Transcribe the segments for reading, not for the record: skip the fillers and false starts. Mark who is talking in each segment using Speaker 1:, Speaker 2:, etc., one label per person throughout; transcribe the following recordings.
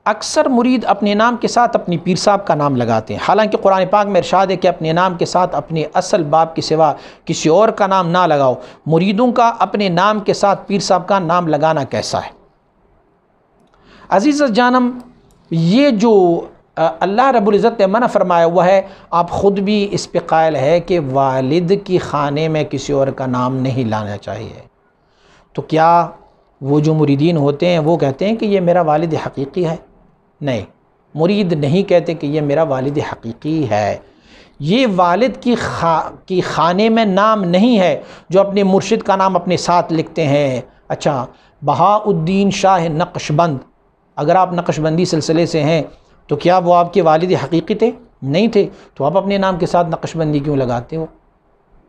Speaker 1: اکثر مرید اپنے نام کے ساتھ اپنی پیر صاحب کا نام لگاتے ہیں، حالانکہ قرآن پاک میں ارشاد ہے کہ اپنے نام کے ساتھ اپنے اصل باپ کے سوا کسی اور کا نام نہ لگاؤ۔ مریدوں کا اپنے نام کے ساتھ پیر صاحب کا نام لگانا کیسا ہے؟ عزیز جانم، یہ جو اللہ رب العزت نے منع فرمایا ہوا ہے، آپ خود بھی اس پہ قائل ہے کہ والد کی خانے میں کسی اور کا نام نہیں لانا چاہیے، تو کیا وہ جو مریدین ہوتے ہیں وہ کہتے ہیں کہ یہ میرا والد حقیقی ہے؟ نہیں، مرید نہیں کہتے کہ یہ میرا والد حقیقی ہے۔ یہ والد کی خانے میں نام نہیں ہے جو اپنے مرشد کا نام اپنے ساتھ لکھتے ہیں۔ اچھا، بہاء الدین شاہ نقشبند، اگر آپ نقشبندی سلسلے سے ہیں تو کیا وہ آپ کے والد حقیقی تھے؟ نہیں تھے، تو آپ اپنے نام کے ساتھ نقشبندی کیوں لگاتے ہو؟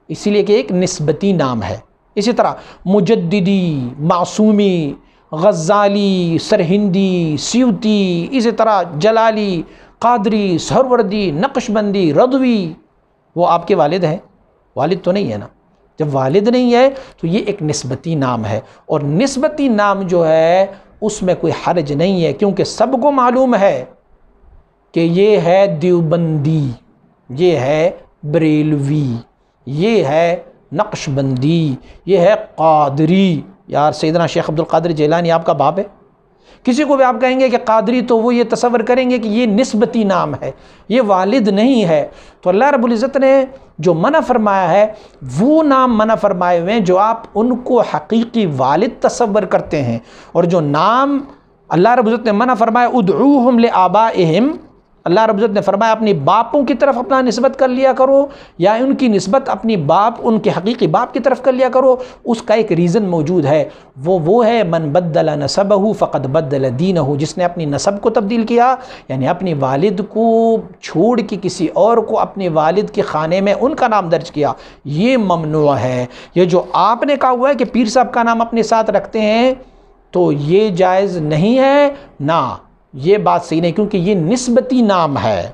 Speaker 1: اسی لیے کہ ایک نسبتی نام ہے۔ اسی طرح مجددی، معصومی، غزالی، سرہندی، سیوطی، اسی طرح جلالی، قادری، سہروردی، نقشبندی، رضوی، وہ آپ کے والد ہیں؟ والد تو نہیں ہے نا۔ جب والد نہیں ہے تو یہ ایک نسبتی نام ہے، اور نسبتی نام جو ہے اس میں کوئی حرج نہیں ہے، کیونکہ سب کو معلوم ہے کہ یہ ہے دیوبندی، یہ ہے بریلوی، یہ ہے نقشبندی، یہ ہے قادری۔ یار سیدنا شیخ عبد القادر جیلانی آپ کا باپ ہے؟ کسی کو بھی آپ کہیں گے کہ قادری تو وہ یہ تصور کریں گے کہ یہ نسبتی نام ہے، یہ والد نہیں ہے۔ تو اللہ رب العزت نے جو منع فرمایا ہے وہ نام منع فرمائے ہوئے ہیں جو آپ ان کو حقیقی والد تصور کرتے ہیں، اور جو نام اللہ رب العزت نے منع فرمایا ادعوہم لآبائہم، اللہ رب العزت نے فرمایا اپنی باپوں کی طرف اپنا نسبت کر لیا کرو، یا ان کی نسبت اپنی باپ، ان کے حقیقی باپ کی طرف کر لیا کرو، اس کا ایک ریزن موجود ہے، وہ ہے من بدل نسبہ فقد بدل دینہ، جس نے اپنی نسب کو تبدیل کیا، یعنی اپنی والد کو چھوڑ کے کسی اور کو اپنے والد کے خانے میں ان کا نام درج کیا، یہ ممنوع ہے۔ یہ جو آپ نے کہا ہوا ہے کہ پیر صاحب کا نام اپنے ساتھ رکھتے ہیں تو یہ جائز نہیں ہے، نہ یہ بات صحیح نہیں، کیونکہ یہ نسبتی نام ہے۔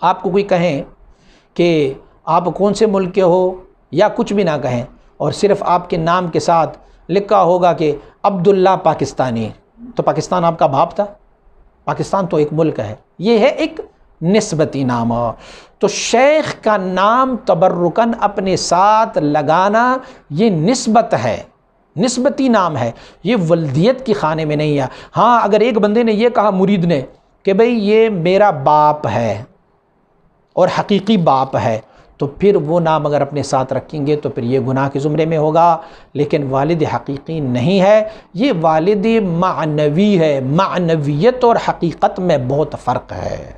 Speaker 1: آپ کو کوئی کہیں کہ آپ کون سے ملک کے ہو یا کچھ بھی نہ کہیں، اور صرف آپ کے نام کے ساتھ لکھا ہوگا کہ عبداللہ پاکستانی، تو پاکستان آپ کا باپ تھا؟ پاکستان تو ایک ملک ہے، یہ ہے ایک نسبتی نام۔ تو شیخ کا نام تبرکاً اپنے ساتھ لگانا یہ نسبت ہے، نسبتی نام ہے، یہ ولدیت کی خانے میں نہیں ہے۔ ہاں، اگر ایک بندے نے یہ کہا مرید نے کہ بھئی یہ میرا باپ ہے اور حقیقی باپ ہے، تو پھر وہ نام اگر اپنے ساتھ رکھیں گے تو پھر یہ گناہ کے زمرے میں ہوگا، لیکن والد حقیقی نہیں ہے، یہ والد معنوی ہے۔ معنویت اور حقیقت میں بہت فرق ہے۔